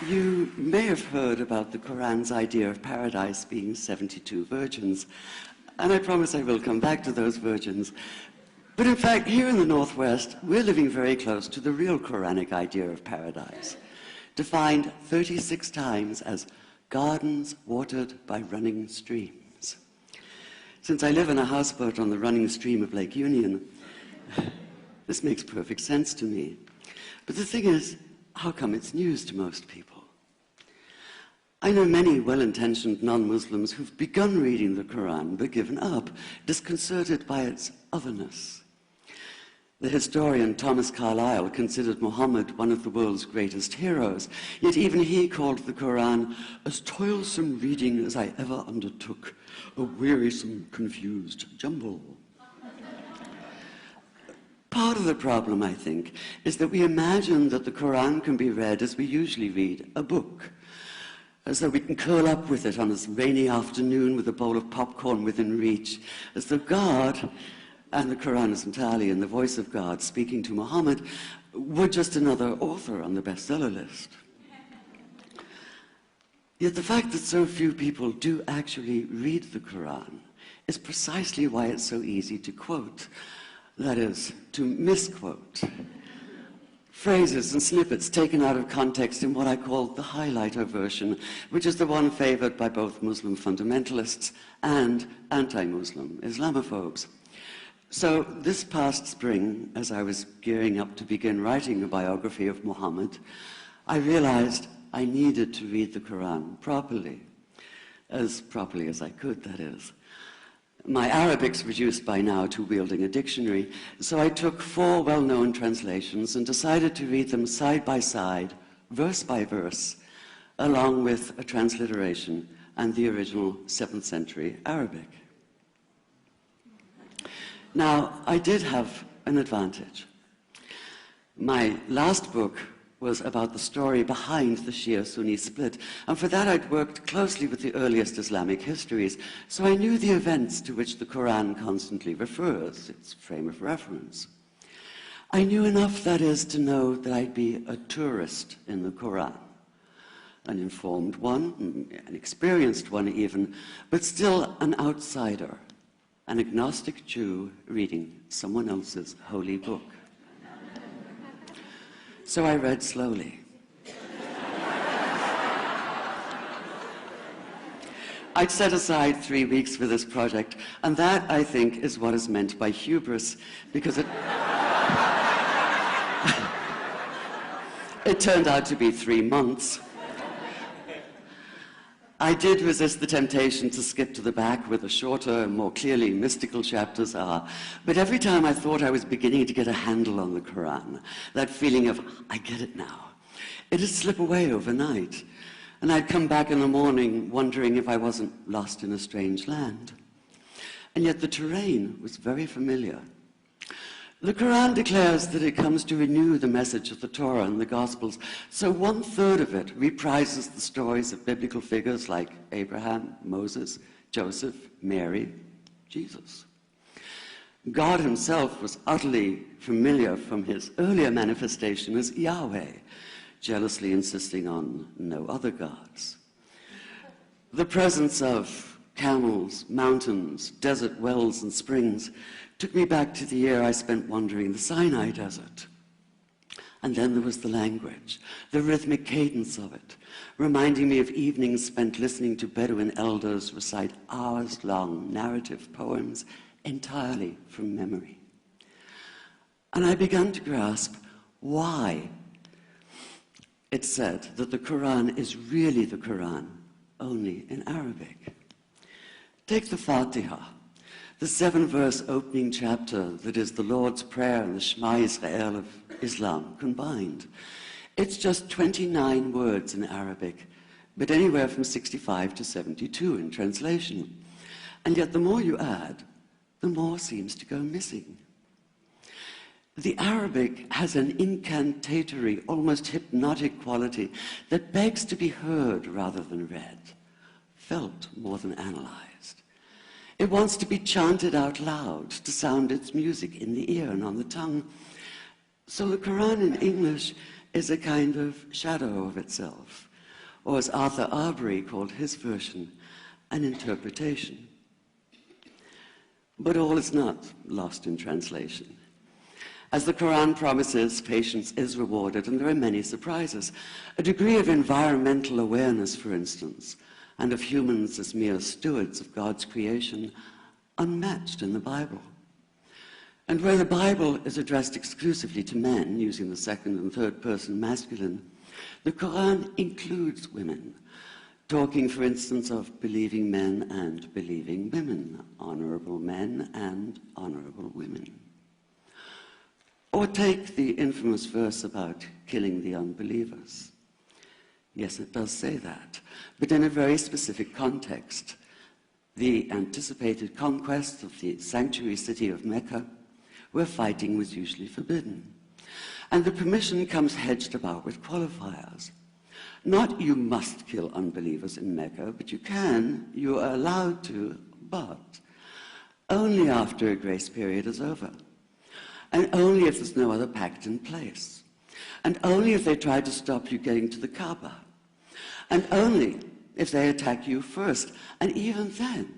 You may have heard about the Quran's idea of paradise being 72 virgins, and I promise I will come back to those virgins. But in fact, here in the Northwest, we're living very close to the real Quranic idea of paradise, defined 36 times as gardens watered by running streams. Since I live in a houseboat on the running stream of Lake Union, this makes perfect sense to me. But the thing is, how come it's news to most people? I know many well-intentioned non-Muslims who've begun reading the Quran but given up, disconcerted by its otherness. The historian Thomas Carlyle considered Muhammad one of the world's greatest heroes, yet even he called the Quran as toilsome reading as I ever undertook, a wearisome, confused jumble. Part of the problem, I think, is that we imagine that the Quran can be read as we usually read a book, as though we can curl up with it on a rainy afternoon with a bowl of popcorn within reach, as though God, and the Quran is entirely in the voice of God speaking to Muhammad, were just another author on the bestseller list. Yet the fact that so few people do actually read the Quran is precisely why it's so easy to quote. That is, to misquote. Phrases and snippets taken out of context in what I call the highlighter version, which is the one favored by both Muslim fundamentalists and anti-Muslim Islamophobes. So this past spring, as I was gearing up to begin writing a biography of Muhammad, I realized I needed to read the Quran properly as I could, that is. My Arabic's reduced by now to wielding a dictionary, so I took 4 well-known translations and decided to read them side by side, verse by verse, along with a transliteration and the original 7th century Arabic. Now, I did have an advantage. My last book was about the story behind the Shia-Sunni split, and for that I'd worked closely with the earliest Islamic histories, so I knew the events to which the Quran constantly refers, its frame of reference. I knew enough, that is, to know that I'd be a tourist in the Quran, an informed one, an experienced one even, but still an outsider, an agnostic Jew reading someone else's holy book. So I read slowly. I'd set aside 3 weeks for this project, and that, I think, is what is meant by hubris, because it turned out to be 3 months. I did resist the temptation to skip to the back where the shorter and more clearly mystical chapters are, but every time I thought I was beginning to get a handle on the Quran, that feeling of, I get it now, it'd slip away overnight, and I'd come back in the morning wondering if I wasn't lost in a strange land. And yet the terrain was very familiar. The Quran declares that it comes to renew the message of the Torah and the Gospels, so 1/3 of it reprises the stories of biblical figures like Abraham, Moses, Joseph, Mary, Jesus. God himself was utterly familiar from his earlier manifestation as Yahweh, jealously insisting on no other gods. The presence of camels, mountains, desert wells and springs took me back to the year I spent wandering the Sinai desert. And then there was the language, the rhythmic cadence of it, reminding me of evenings spent listening to Bedouin elders recite hours-long narrative poems entirely from memory. And I began to grasp why it's said that the Quran is really the Quran, only in Arabic. Take the Fatiha, the 7-verse opening chapter that is the Lord's Prayer and the Shema Israel of Islam combined. It's just 29 words in Arabic, but anywhere from 65 to 72 in translation. And yet the more you add, the more seems to go missing. The Arabic has an incantatory, almost hypnotic quality that begs to be heard rather than read, felt more than analyzed. It wants to be chanted out loud, to sound its music in the ear and on the tongue. So the Quran in English is a kind of shadow of itself, or as Arthur Arbery called his version, an interpretation. But all is not lost in translation. As the Quran promises, patience is rewarded, and there are many surprises. A degree of environmental awareness, for instance, and of humans as mere stewards of God's creation, unmatched in the Bible. And where the Bible is addressed exclusively to men, using the second and third person masculine, the Quran includes women, talking, for instance, of believing men and believing women, honorable men and honorable women. Or take the infamous verse about killing the unbelievers. Yes, it does say that, but in a very specific context. The anticipated conquest of the sanctuary city of Mecca, where fighting was usually forbidden. And the permission comes hedged about with qualifiers. Not you must kill unbelievers in Mecca, but you can, you are allowed to, but only after a grace period is over. And only if there's no other pact in place. And only if they try to stop you getting to the Kaaba. And only if they attack you first. And even then,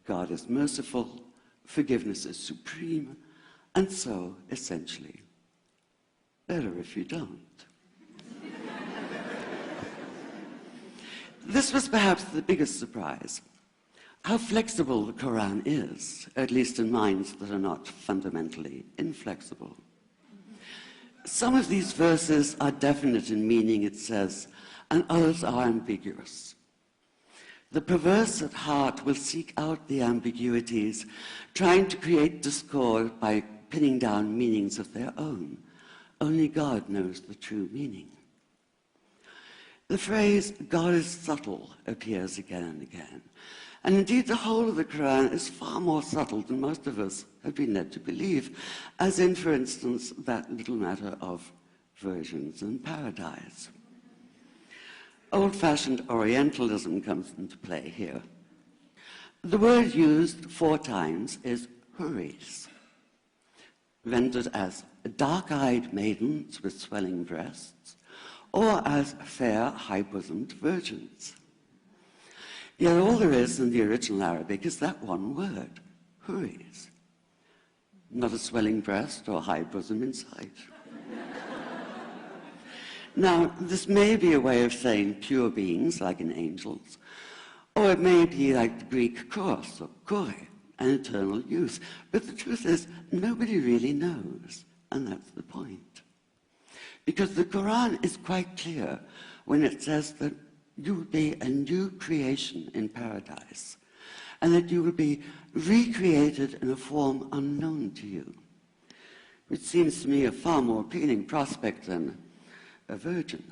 God is merciful, forgiveness is supreme, and so, essentially, better if you don't. This was perhaps the biggest surprise. How flexible the Quran is, at least in minds that are not fundamentally inflexible. Some of these verses are definite in meaning, it says, and others are ambiguous. The perverse at heart will seek out the ambiguities, trying to create discord by pinning down meanings of their own. Only God knows the true meaning. The phrase, God is subtle, appears again and again. And indeed, the whole of the Quran is far more subtle than most of us have been led to believe, as in, for instance, that little matter of virgins and paradise. Old-fashioned Orientalism comes into play here. The word used 4 times is huris, rendered as dark-eyed maidens with swelling breasts, or as fair, high-bosomed virgins. Yet all there is in the original Arabic is that one word, huris. Not a swelling breast or high bosom in sight. Now, this may be a way of saying pure beings, like in angels, or it may be like the Greek kos, or kore, an eternal youth. But the truth is, nobody really knows, and that's the point. Because the Quran is quite clear when it says that you will be a new creation in paradise, and that you will be recreated in a form unknown to you, which seems to me a far more appealing prospect than a virgin.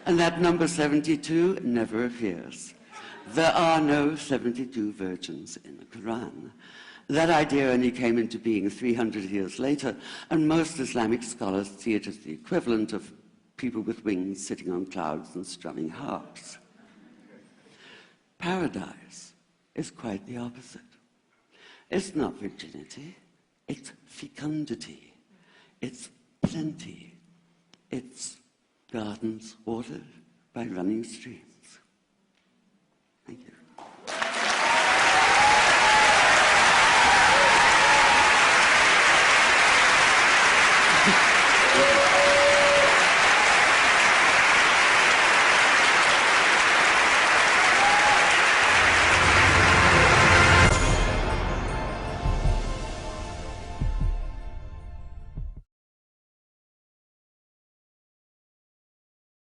And that number 72 never appears. There are no 72 virgins in the Quran. That idea only came into being 300 years later, and most Islamic scholars see it as the equivalent of people with wings sitting on clouds and strumming harps. Paradise is quite the opposite. It's not virginity, it's fecundity, it's plenty, it's gardens watered by running streams.